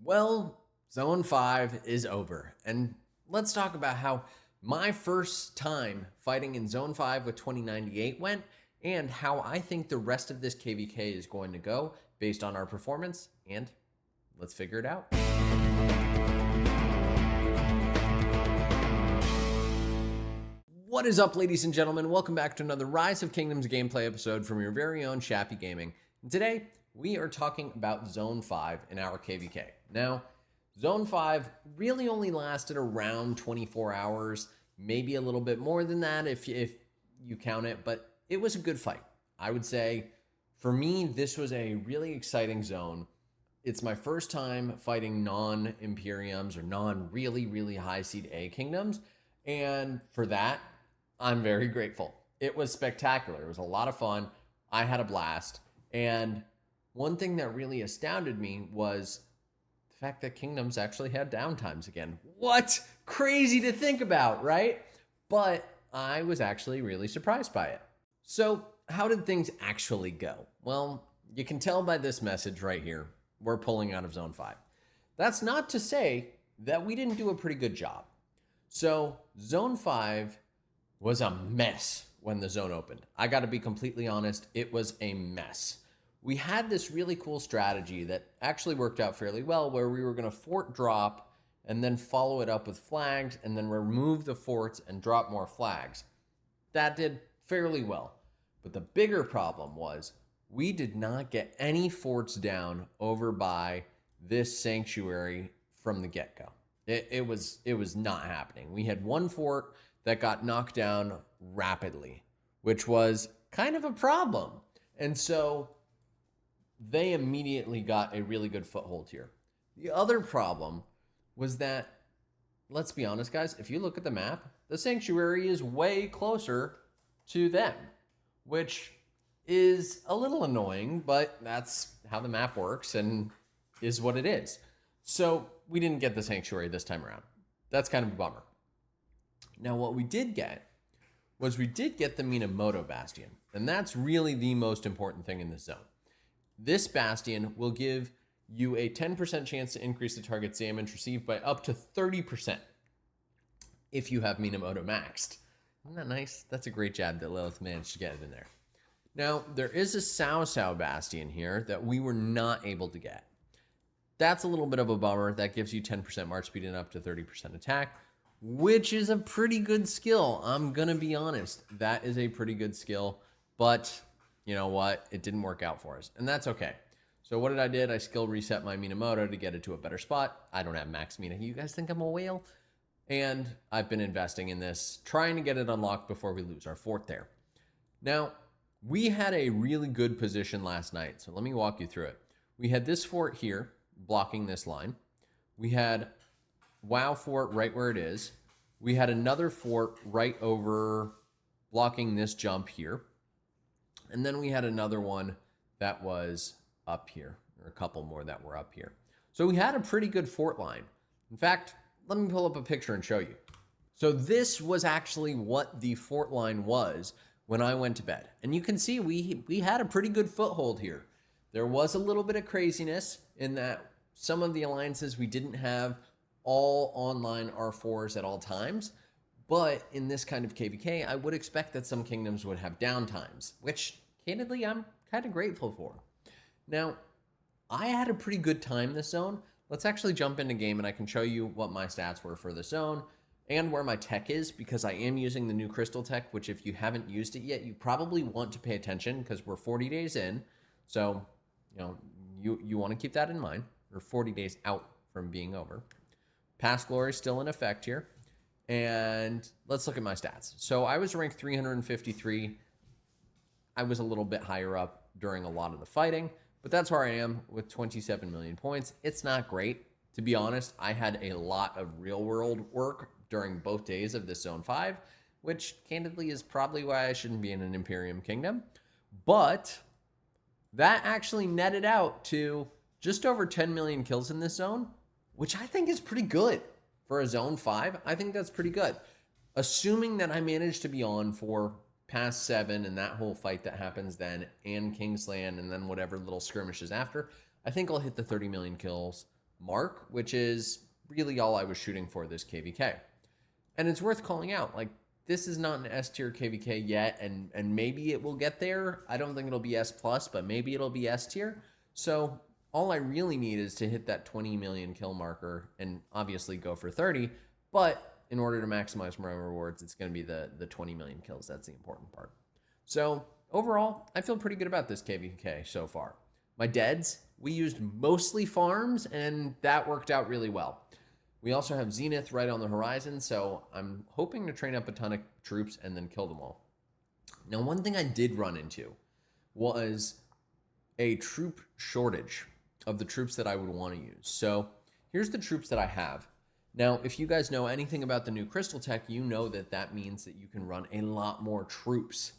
Well, Zone 5 is over. And let's talk about how my first time fighting in Zone 5 with 2098 went and how I think the rest of this KVK is going to go based on our performance. And let's figure it out. What is up, ladies and gentlemen? Welcome back to another Rise of Kingdoms gameplay episode from your very own Shappy Gaming. And today, we are talking about Zone 5 in our KVK. Now, Zone 5 really only lasted around 24 hours, maybe a little bit more than that if you count it, but it was a good fight. I would say, for me, this was a really exciting zone. It's my first time fighting non-Imperiums or non-really high seed A kingdoms, and for that, I'm very grateful. It was spectacular. It was a lot of fun. I had a blast. And one thing that really astounded me was the fact that kingdoms actually had downtimes again. What? Crazy to think about, right? But I was actually really surprised by it. So how did things actually go? Well, you can tell by this message right here. We're pulling out of Zone 5. That's not to say that we didn't do a pretty good job. So Zone 5 was a mess when the zone opened. I got to be completely honest, it was a mess. We had this really cool strategy that actually worked out fairly well where we were going to fort drop and then follow it up with flags and then remove the forts and drop more flags. That did fairly well. But the bigger problem was we did not get any forts down over by this sanctuary from the get-go. It was not happening. We had one fort that got knocked down rapidly, which was kind of a problem. And so they immediately got a really good foothold here. The other problem was that, let's be honest, guys, if you look at the map, the sanctuary is way closer to them, which is a little annoying, but that's how the map works and is what it is. So we didn't get the sanctuary this time around. That's kind of a bummer. Now, what we did get was we did get the Minamoto Bastion, and that's really the most important thing in this zone. This Bastion will give you a 10% chance to increase the target's damage received by up to 30% if you have Minamoto maxed. Isn't that nice? That's a great job that Lilith managed to get it in there. Now, there is a Cao Cao Bastion here that we were not able to get. That's a little bit of a bummer. That gives you 10% march speed and up to 30% attack, which is a pretty good skill. I'm going to be honest. That is a pretty good skill, but you know what? It didn't work out for us, and that's okay. So what did I did? I skill reset my Minamoto to get it to a better spot. I don't have max Mina. You guys think I'm a whale? And I've been investing in this, trying to get it unlocked before we lose our fort there. Now, we had a really good position last night, so let me walk you through it. We had this fort here, blocking this line. We had WoW fort right where it is. We had another fort right over blocking this jump here. And then we had another one that was up here, or a couple more that were up here. So we had a pretty good fort line. In fact, let me pull up a picture and show you. So this was actually what the fort line was when I went to bed. And you can see we had a pretty good foothold here. There was a little bit of craziness in that some of the alliances we didn't have all online R4s at all times, but in this kind of KVK, I would expect that some kingdoms would have downtimes, which candidly I'm kind of grateful for. Now, I had a pretty good time this zone. Let's actually jump into game and I can show you what my stats were for the zone and where my tech is, because I am using the new crystal tech, which if you haven't used it yet, you probably want to pay attention because we're 40 days in. So, you want to keep that in mind. We're 40 days out from being over. Past glory is still in effect here. And let's look at my stats. So I was ranked 353. I was a little bit higher up during a lot of the fighting, but that's where I am with 27 million points. It's not great. To be honest, I had a lot of real world work during both days of this Zone 5, which candidly is probably why I shouldn't be in an Imperium Kingdom. But that actually netted out to just over 10 million kills in this zone, which I think is pretty good for a Zone 5. I think that's pretty good. Assuming that I managed to be on for past 7 and that whole fight that happens then, and Kingsland, and then whatever little skirmishes after, I think I'll hit the 30 million kills mark, which is really all I was shooting for this KVK. And it's worth calling out, like, this is not an S tier KVK yet, and maybe it will get there. I don't think it'll be S plus, but maybe it'll be S tier. So all I really need is to hit that 20 million kill marker and obviously go for 30. But in order to maximize my rewards, it's going to be the 20 million kills. That's the important part. So overall, I feel pretty good about this KVK so far. My deads, we used mostly farms, and that worked out really well. We also have Zenith right on the horizon, so I'm hoping to train up a ton of troops and then kill them all. Now, one thing I did run into was a troop shortage of the troops that I would want to use. So here's the troops that I have. Now, if you guys know anything about the new crystal tech, you know that that means that you can run a lot more troops.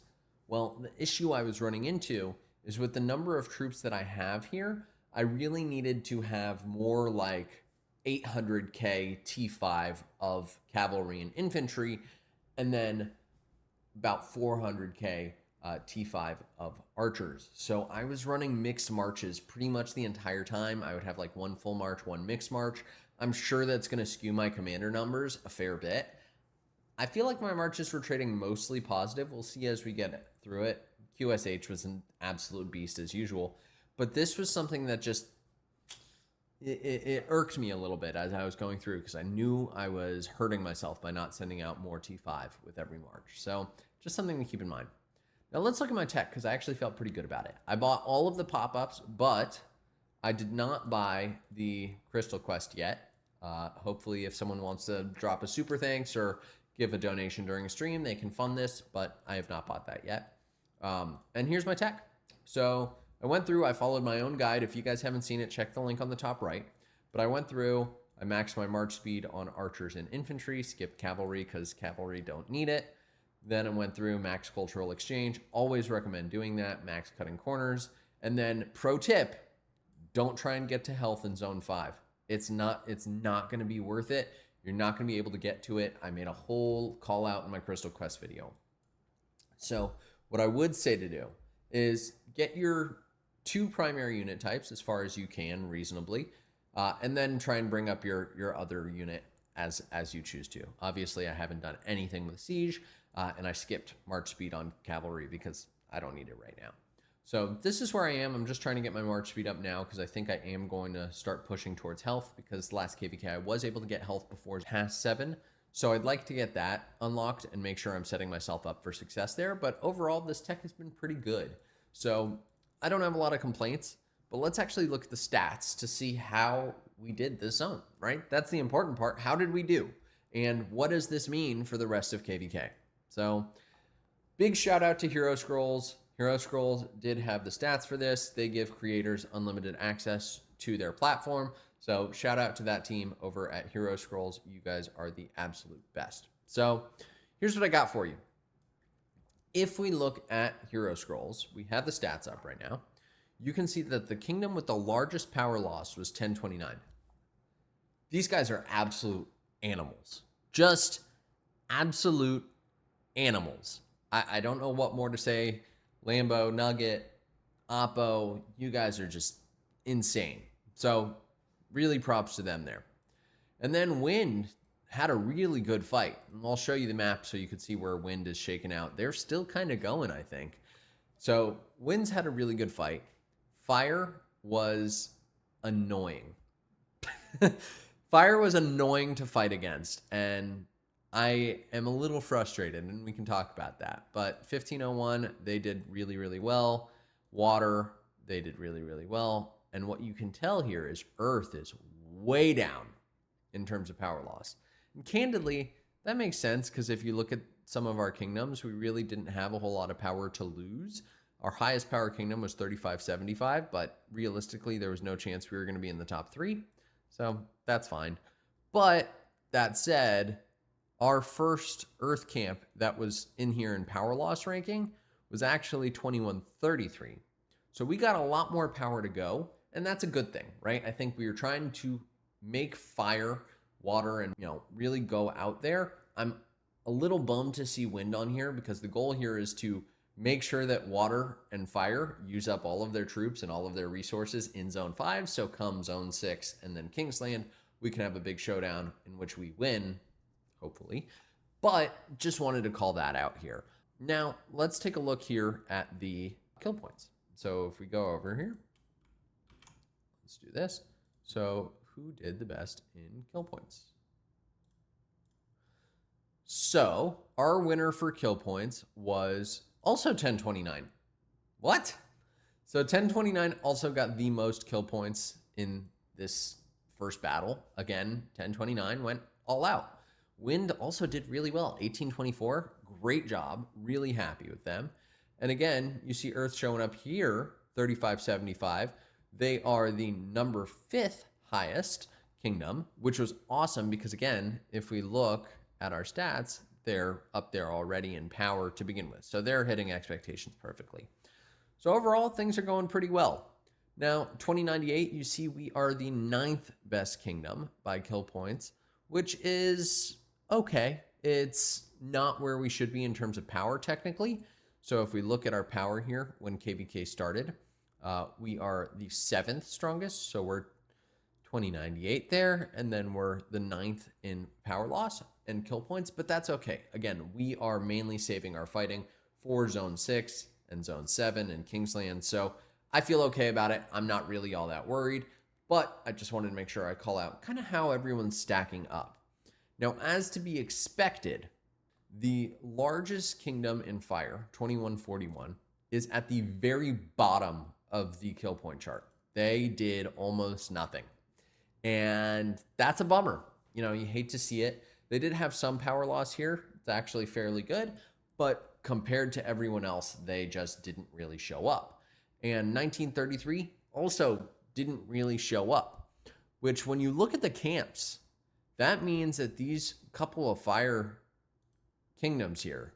Well, the issue I was running into is with the number of troops that I have here, I really needed to have more like 800k T5 of cavalry and infantry, and then about 400k T5 of archers. So I was running mixed marches pretty much the entire time. I would have like one full march, one mixed march. I'm sure that's going to skew my commander numbers a fair bit. I feel like my marches were trading mostly positive. We'll see as we get through it. QSH was an absolute beast as usual, but this was something that just it irked me a little bit as I was going through, because I knew I was hurting myself by not sending out more T5 with every march. So just something to keep in mind. Now let's look at my tech, because I actually felt pretty good about it. I bought all of the pop-ups, but I did not buy the Crystal Quest yet. Hopefully if someone wants to drop a super thanks or give a donation during a stream, they can fund this, but I have not bought that yet. And here's my tech. So I went through, I followed my own guide. If you guys haven't seen it, check the link on the top right. But I went through, I maxed my march speed on archers and infantry, skipped cavalry because cavalry don't need it. Then I went through max cultural exchange. Always recommend doing that, max cutting corners. And then pro tip, don't try and get to health in zone 5. It's not going to be worth it. You're not going to be able to get to it. I made a whole call out in my Crystal Quest video. So what I would say to do is get your 2 primary unit types as far as you can reasonably, and then try and bring up your other unit as you choose to. Obviously, I haven't done anything with Siege, and I skipped March speed on Cavalry because I don't need it right now. So this is where I am. I'm just trying to get my March speed up now because I think I am going to start pushing towards health, because last KVK I was able to get health before past 7. So I'd like to get that unlocked and make sure I'm setting myself up for success there. But overall, this tech has been pretty good. So I don't have a lot of complaints, but let's actually look at the stats to see how we did this zone, right? That's the important part. How did we do? And what does this mean for the rest of KVK? So big shout out to Hero Scrolls. Hero Scrolls did have the stats for this. They give creators unlimited access to their platform. So shout out to that team over at Hero Scrolls. You guys are the absolute best. So here's what I got for you. If we look at Hero Scrolls, we have the stats up right now. You can see that the kingdom with the largest power loss was 1029. These guys are absolute animals. Just absolute animals. I don't know what more to say. Lambo, Nugget, Oppo, you guys are just insane. So really props to them there. And then Wind had a really good fight. And I'll show you the map so you can see where Wind is shaken out. They're still kind of going, I think. So Wind's had a really good fight. Fire was annoying. Fire was annoying to fight against, and I am a little frustrated, and we can talk about that. But 1501, they did really, really well. Water, they did really, really well. And what you can tell here is Earth is way down in terms of power loss. And candidly, that makes sense, because if you look at some of our kingdoms, we really didn't have a whole lot of power to lose. Our highest power kingdom was 3575, but realistically, there was no chance we were going to be in the top 3. So that's fine. But that said, our first Earth camp that was in here in power loss ranking was actually 2133. So we got a lot more power to go, and that's a good thing, right? I think we were trying to make fire, water, and really go out there. I'm a little bummed to see Wind on here, because the goal here is to Make sure that water and fire use up all of their troops and all of their resources in Zone 5. So come Zone 6 and then Kingsland, we can have a big showdown in which we win, hopefully. But just wanted to call that out here. Now, let's take a look here at the kill points. So if we go over here, let's do this. So who did the best in kill points? So our winner for kill points was also 1029. What? So 1029 also got the most kill points in this first battle. Again, 1029 went all out. Wind also did really well. 1824, great job. Really happy with them. And again, you see Earth showing up here, 3575. They are the number 5th highest kingdom, which was awesome because, again, if we look at our stats, they're up there already in power to begin with. So they're hitting expectations perfectly. So overall, things are going pretty well. Now, 2098, you see we are the 9th best kingdom by kill points, which is okay. It's not where we should be in terms of power technically. So if we look at our power here when KVK started, we are the 7th strongest. So we're 2098 there, and then we're the 9th in power loss and kill points, but that's okay. Again, we are mainly saving our fighting for Zone 6 and Zone 7 and Kingsland, so I feel okay about it. I'm not really all that worried, but I just wanted to make sure I call out kind of how everyone's stacking up. Now, as to be expected, the largest kingdom in fire, 2141, is at the very bottom of the kill point chart. They did almost nothing. And that's a bummer. You know, you hate to see it. They did have some power loss here. It's actually fairly good, but compared to everyone else, they just didn't really show up. And 1933 also didn't really show up, which when you look at the camps, that means that these couple of fire kingdoms here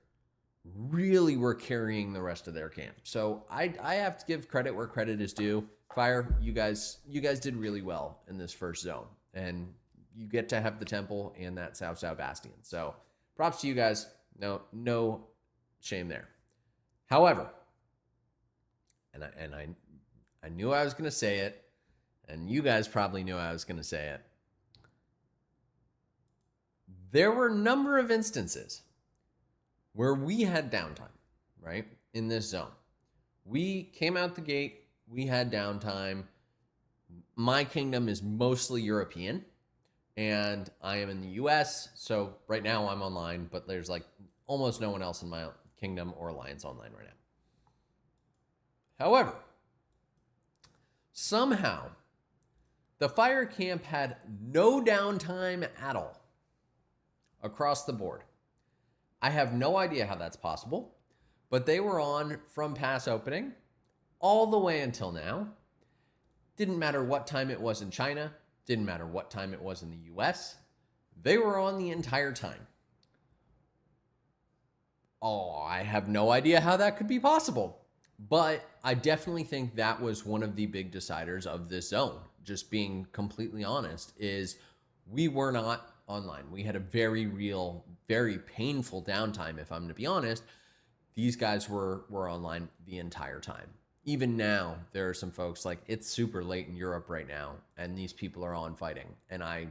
really were carrying the rest of their camp. So I have to give credit where credit is due. Fire, you guys did really well in this first zone, and you get to have the temple and that Cao Cao Bastion. So props to you guys. No shame there. However, and I knew I was going to say it, and you guys probably knew I was going to say it. There were a number of instances where we had downtime, right, in this zone. We came out the gate. We had downtime. My kingdom is mostly European, and I am in the US. So right now I'm online, but there's like almost no one else in my kingdom or alliance online right now. However, somehow the fire camp had no downtime at all across the board. I have no idea how that's possible, but they were on from pass opening all the way until now. Didn't matter what time it was in China. Didn't matter what time it was in the US. They were on the entire time. Oh, I have no idea how that could be possible. But I definitely think that was one of the big deciders of this zone. Just being completely honest, is we were not online. We had a very real, very painful downtime, if I'm going to be honest. These guys were online the entire time. Even now, there are some folks like, it's super late in Europe right now, and these people are on fighting, and I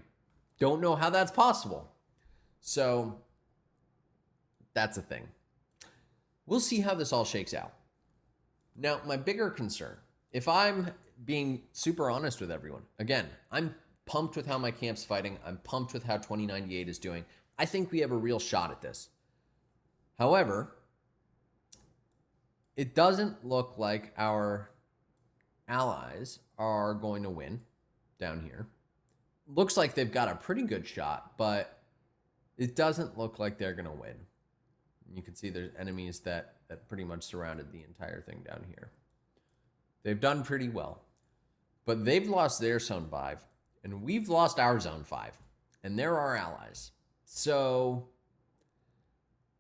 don't know how that's possible. So that's a thing. We'll see how this all shakes out. Now, my bigger concern, if I'm being super honest with everyone, again, I'm pumped with how my camp's fighting. I'm pumped with how 2098 is doing. I think we have a real shot at this. However, it doesn't look like our allies are going to win down here. Looks like they've got a pretty good shot, but it doesn't look like they're going to win. You can see there's enemies that pretty much surrounded the entire thing down here. They've done pretty well, but they've lost their Zone 5, and we've lost our Zone 5, and they're our allies. So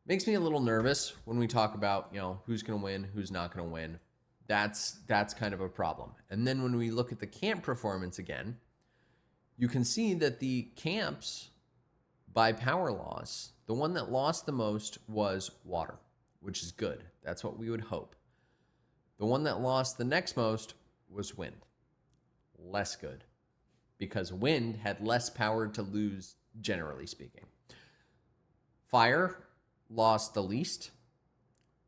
makes me a little nervous when we talk about, you know, who's going to win, who's not going to win. That's kind of a problem. And then when we look at the camp performance again, you can see that the camps by power loss, the one that lost the most was water. which is good. That's what we would hope. The one that lost the next most was Wind. Less good, because Wind had less power to lose, generally speaking. Fire lost the least,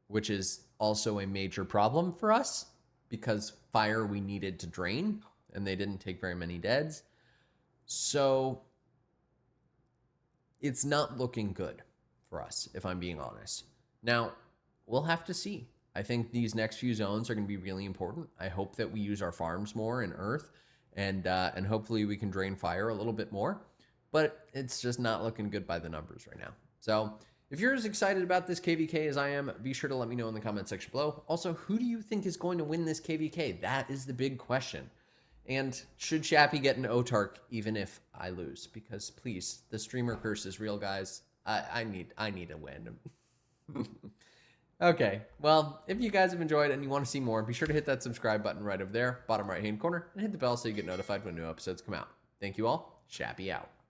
which is also a major problem for us, because Fire we needed to drain, and they didn't take very many deads. So it's not looking good for us, if I'm being honest. Now, we'll have to see. I think these next few zones are going to be really important. I hope that we use our farms more in Earth, and hopefully we can drain Fire a little bit more. But it's just not looking good by the numbers right now. So if you're as excited about this KVK as I am, be sure to let me know in the comment section below. Also, who do you think is going to win this KVK? That is the big question. And should Shappy get an Otark even if I lose? Because please, the streamer curse is real, guys. I need a win. Okay, well, if you guys have enjoyed and you want to see more, be sure to hit that subscribe button right over there, bottom right hand corner, and hit the bell so you get notified when new episodes come out. Thank you all. Shappy out.